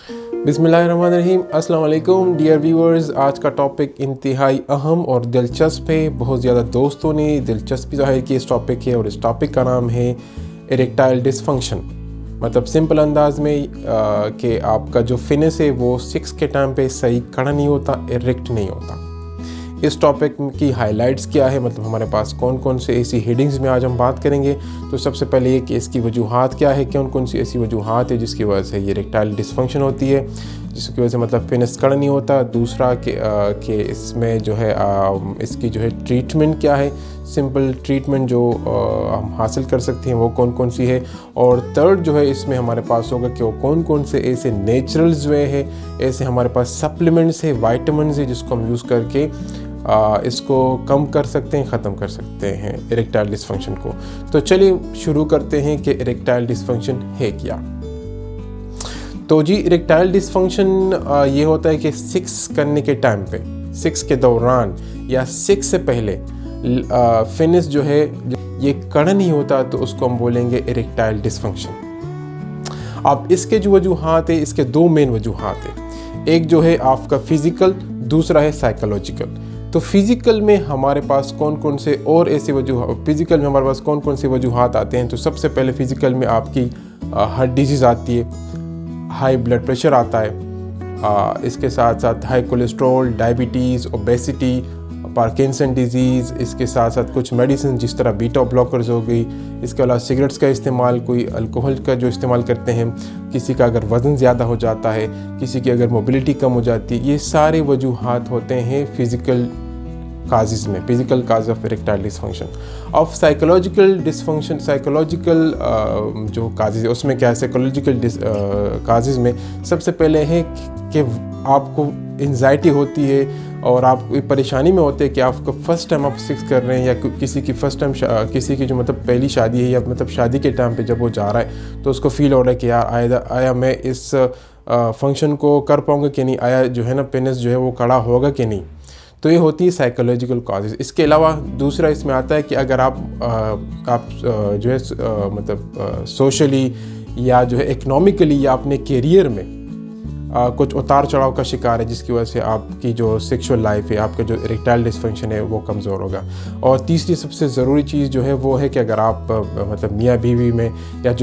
बिस्मिल्लाहिर्रहमानिर्रहीम। अस्सलाम वालेकुम डियर व्यूअर्स। आज का टॉपिक इंतहाई अहम और दिलचस्प है। बहुत ज़्यादा दोस्तों ने दिलचस्पी ज़ाहिर की इस टॉपिक है और इस टॉपिक का नाम है इरेक्टाइल डिसफंक्शन। मतलब सिंपल अंदाज में कि आपका जो फिनिस है वो 6 के टाइम पे सही खड़ा नहीं होता, इरेक्ट नहीं होता। इस टॉपिक की हाइलाइट्स क्या है, मतलब हमारे पास कौन कौन से ऐसी हेडिंग्स में आज हम बात करेंगे। तो सबसे पहले ये कि इसकी वजूहात क्या है, कौन कौन सी ऐसी वजूहात है जिसकी वजह से ये इरेक्टाइल डिसफंक्शन होती है, जिसकी वजह से मतलब फिनिस खड़ा नहीं होता। दूसरा कि इसमें जो है इसकी जो है ट्रीटमेंट क्या है, सिंपल ट्रीटमेंट जो हम हासिल कर सकते हैं वो कौन कौन सी है। और थर्ड जो है इसमें हमारे पास होगा कि वो कौन कौन से ऐसे नेचुरल्स वे है, ऐसे हमारे पास सप्लीमेंट्स है, वाइटामिन्स है जिसको हम यूज़ करके इसको कम कर सकते हैं, ख़त्म कर सकते हैं इरेक्टाइल डिसफंक्शन को। तो चलिए शुरू करते हैं कि इरेक्टाइल डिसफंक्शन है क्या। तो जी इरेक्टाइल डिसफंक्शन ये होता है कि 6 करने के टाइम पे, 6 के दौरान या 6 से पहले फिनिस जो है ये कड़ा नहीं होता, तो उसको हम बोलेंगे इरेक्टाइल डिसफंक्शन। अब इसके जो वजूहात है, इसके 2 मेन वजूहात है। एक जो है आपका फिज़िकल, दूसरा है साइकोलॉजिकल। तो फिज़िकल में हमारे पास कौन कौन से और ऐसे फिज़िकल में हमारे पास कौन कौन से वजूहात आते हैं। तो सबसे पहले फ़िज़िकल में आपकी हार्ट डिजीज़ आती है, हाई ब्लड प्रेशर आता है, इसके साथ साथ high cholesterol, diabetes, obesity, Parkinson disease, इसके साथ साथ कुछ मेडिसिन जिस तरह बीटा ब्लॉकर्स हो गई। इसके अलावा सिगरेट्स का इस्तेमाल, कोई अल्कोहल का जो इस्तेमाल करते हैं, किसी का अगर वज़न ज़्यादा हो जाता है, किसी की अगर मोबिलिटी कम हो जाती है, ये सारे वजूहात होते हैं फ़िज़िकल काजेज़ में, physical cause of erectile dysfunction. अब साइकोलॉजिकल डिसफंक्शन, साइकोलॉजिकल जो काजेज़ है उसमें क्या है, साइकोलॉजिकल काजेज़ में सबसे पहले है कि आपको एंजाइटी होती है और आप कोई परेशानी में होते हैं कि आपको फ़र्स्ट टाइम आप 6 कर रहे हैं, या किसी की फ़र्स्ट टाइम किसी की जो मतलब पहली शादी है, या मतलब शादी के टाइम पे जब वो जा रहा है तो उसको फ़ील हो रहा है कि यार आया मैं इस फंक्शन को कर पाऊँगा कि नहीं, आया जो है ना पेनिस जो है वो खड़ा होगा कि नहीं। तो ये होती है साइकोलॉजिकल कॉजेज़। इसके अलावा दूसरा इसमें आता है कि अगर आप जो है मतलब सोशली या जो है इकनॉमिकली या अपने करियर में कुछ उतार चढ़ाव का शिकार है, जिसकी वजह से आपकी जो सेक्सुअल लाइफ है, आपका जो इरेक्टाइल डिसफंक्शन है वो कमज़ोर होगा। और तीसरी सबसे ज़रूरी चीज़ जो है वो है कि अगर आप मतलब मियाँ बीवी में या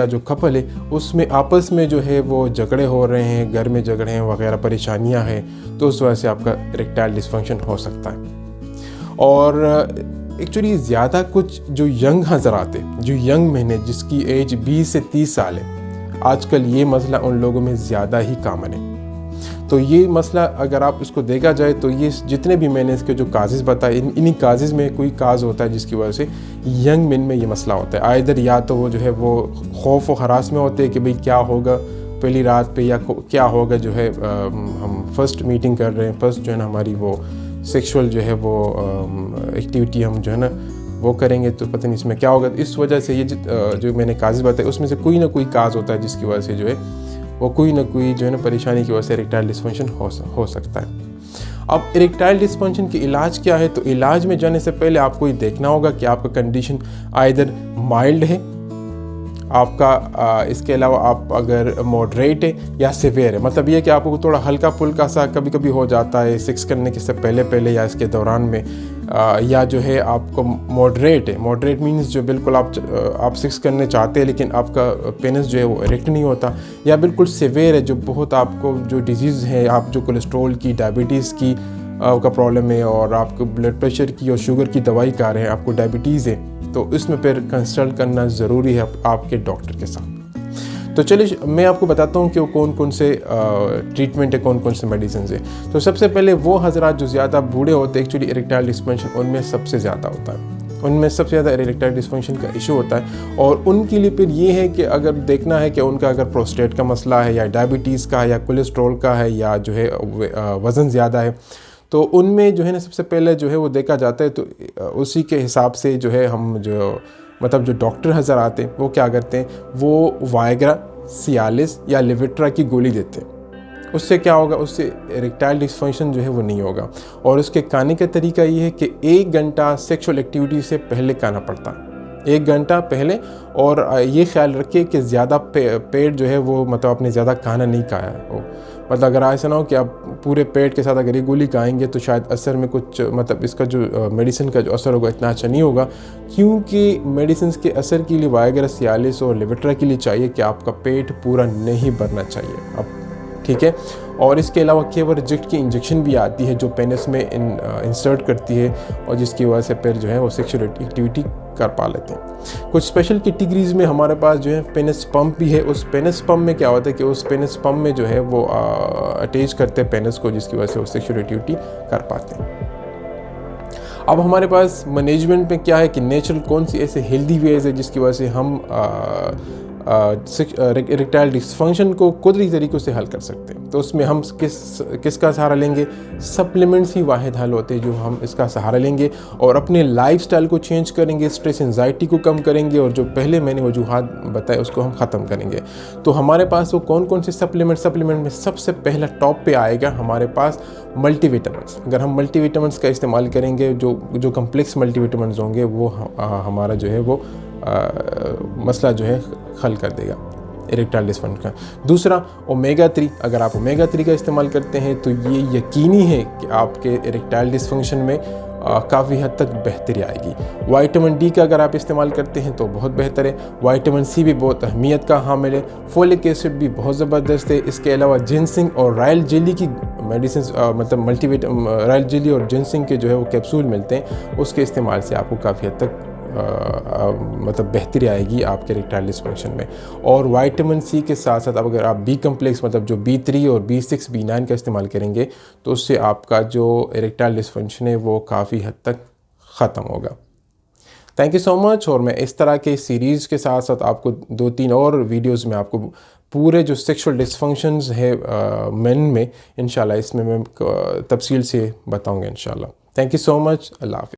जो कपल है उसमें आपस में जो है वो झगड़े हो रहे हैं, घर में झगड़े हैं वगैरह परेशानियाँ हैं, तो उस वजह से आपका इरेक्टाइल डिसफंक्शन हो सकता है। और एक्चुअली ज़्यादा कुछ जो यंग हज़रात है, जो यंग मैन है जिसकी एज 20 से 30 साल है, आजकल ये मसला उन लोगों में ज़्यादा ही कॉमन है। तो ये मसला अगर आप इसको देखा जाए तो ये जितने भी मैंने इसके जो काजेज़ बताए, इन्हीं काजेज़ में कोई काज होता है जिसकी वजह से यंग मैन में ये मसला होता है। आइदर या तो वो जो है वो खौफ और हरास में होते हैं कि भाई क्या होगा पहली रात पे, या क्या होगा जो है हम फर्स्ट मीटिंग कर रहे हैं, फर्स्ट जो है ना हमारी वो सेक्सुअल जो है वो एक्टिविटी हम जो है ना वो करेंगे, तो पता नहीं इसमें क्या होगा। इस वजह से ये जो मैंने काजेज़ बताए उसमें से कोई ना कोई काज होता है जिसकी वजह से जो है वो कोई ना कोई जो है ना परेशानी की वजह से इरेक्टाइल डिसफंक्शन हो सकता है। अब इरेक्टाइल डिसफंक्शन के इलाज क्या है, तो इलाज में जाने से पहले आपको ये देखना होगा कि आपका कंडीशन आइदर माइल्ड है आपका, इसके अलावा आप अगर मॉडरेट है या सिवियर है। मतलब ये कि आपको थोड़ा हल्का फुल्का सा कभी कभी हो जाता है 6 करने के से पहले या इसके दौरान में, या जो है आपको मॉडरेट है। मॉडरेट मीन्स जो बिल्कुल आप 6 करने चाहते हैं लेकिन आपका पेनिस जो है वो इरेक्ट नहीं होता, या बिल्कुल सिवियर है जो बहुत आपको जो डिजीज़ है, आप जो कोलेस्ट्रॉल की, डायबिटीज़ की का प्रॉब्लम है, और आपको ब्लड प्रेशर की और शुगर की दवाई खा रहे हैं, आपको डायबिटीज़ है, तो इसमें फिर कंसल्ट करना ज़रूरी है आपके डॉक्टर के साथ। तो चलिए मैं आपको बताता हूँ कि वो कौन कौन से ट्रीटमेंट है, कौन कौन से मेडिसिन है। तो सबसे पहले वो हज़रात जो ज़्यादा बूढ़े होते हैं, एक्चुअली इरेक्टाइल डिसफंक्शन उनमें सबसे ज़्यादा होता है, उनमें सबसे ज़्यादा इरेक्टाइल डिसफंक्शन का इशू होता है। और उनके लिए फिर ये है कि अगर देखना है कि उनका अगर प्रोस्टेट का मसला है, या डायबिटीज़ का है, या कोलेस्ट्रॉल का है, या जो है वज़न ज़्यादा है, तो उनमें जो है ना सबसे पहले जो है वो देखा जाता है। तो उसी के हिसाब से जो है हम जो डॉक्टर हज़रात हैं वो क्या करते हैं, वो वायग्रा, सियालिस या लिविट्रा की गोली देते हैं। उससे क्या होगा, उससे इरेक्टाइल डिसफंक्शन जो है वो नहीं होगा। और उसके खाने का तरीका ये है कि 1 घंटा सेक्सुअल एक्टिविटी से पहले खाना पड़ता है। 1 घंटा पहले। और ये ख्याल रखिए कि ज़्यादा पेट जो है वो मतलब आपने ज़्यादा खाना नहीं खाया हो। मतलब अगर ऐसा ना हो कि आप पूरे पेट के साथ अगर ये गोली खाएंगे तो शायद असर में कुछ मतलब इसका जो मेडिसिन का जो असर होगा इतना अच्छा नहीं होगा, क्योंकि मेडिसिन के असर के लिए वायग्रा सियालिस और लेविट्रा के लिए चाहिए कि आपका पेट पूरा नहीं भरना चाहिए अब, ठीक है। और इसके अलावा केवरजिक्ट की इंजेक्शन भी आती है जो पेनिस में इंसर्ट करती है और जिसकी वजह से फिर जो है वो सेक्सुअल एक्टिविटी कर पा लेते हैं। कुछ स्पेशल कैटेगरीज में हमारे पास जो है पेनिस पंप भी है। उस पेनिस पंप में क्या होता है कि उस पेनिस पंप में जो है वो अटैच करते हैं पेनिस को, जिसकी वजह से वो सेक्सुअल एक्टिविटी कर पाते हैं। अब हमारे पास मैनेजमेंट में क्या है कि नेचुरल कौन सी ऐसे हेल्दी वेज है जिसकी वजह से हम इरेक्टाइल डिस्फंक्शन को कुदरती तरीक़ों से हल कर सकते हैं। तो उसमें हम किसका सहारा लेंगे? सप्लीमेंट्स ही वाहिद हल होते हैं जो हम इसका सहारा लेंगे और अपने लाइफस्टाइल को चेंज करेंगे, स्ट्रेस एंजाइटी को कम करेंगे और जो पहले मैंने वजूहात बताए उसको हम ख़त्म करेंगे। तो हमारे पास वो कौन कौन से सप्लीमेंट में सबसे पहला टॉप पे आएगा हमारे पास मल्टीविटामिन्स। अगर हम मल्टीविटामिन्स का इस्तेमाल करेंगे, जो कम्प्लेक्स मल्टीविटामिन्स होंगे वो हमारा जो है वो मसला जो है हल कर देगा इरेक्टाइल डिस्फंक्शन का। दूसरा ओमेगा 3, अगर आप ओमेगा 3 का इस्तेमाल करते हैं तो ये यकीनी है कि आपके इरेक्टाइल डिस्फंक्शन में काफ़ी हद तक बेहतरी आएगी। विटामिन डी का अगर आप इस्तेमाल करते हैं तो बहुत बेहतर है। विटामिन सी भी बहुत अहमियत का हामिल है। फोलिक एसिड भी बहुत ज़बरदस्त है। इसके अलावा जिनसिंग और रॉयल जेली की मेडिसिन मतलब रॉयल जेली और जिनसिंग के जो है वो कैप्सूल मिलते हैं, उसके इस्तेमाल से आपको काफ़ी हद तक मतलब बेहतरी आएगी आपके इरेक्टाइल डिस्फंक्शन में। और विटामिन सी के साथ साथ अगर आप बी कम्प्लेक्स मतलब जो B3 और B6 B9 का इस्तेमाल करेंगे तो उससे आपका जो इरेक्टाइल डिस्फंक्शन है वो काफ़ी हद तक ख़त्म होगा। Thank you so much. और मैं इस तरह के सीरीज़ के साथ साथ आपको 2-3 और वीडियोज़ में आपको पूरे जो सेक्सुअल डिस्फंक्शंस है मेन में इंशाल्लाह इसमें मैं तफसील से बताऊँगा इंशाल्लाह। Thank you so much. अल्लाह हाफ़िज़।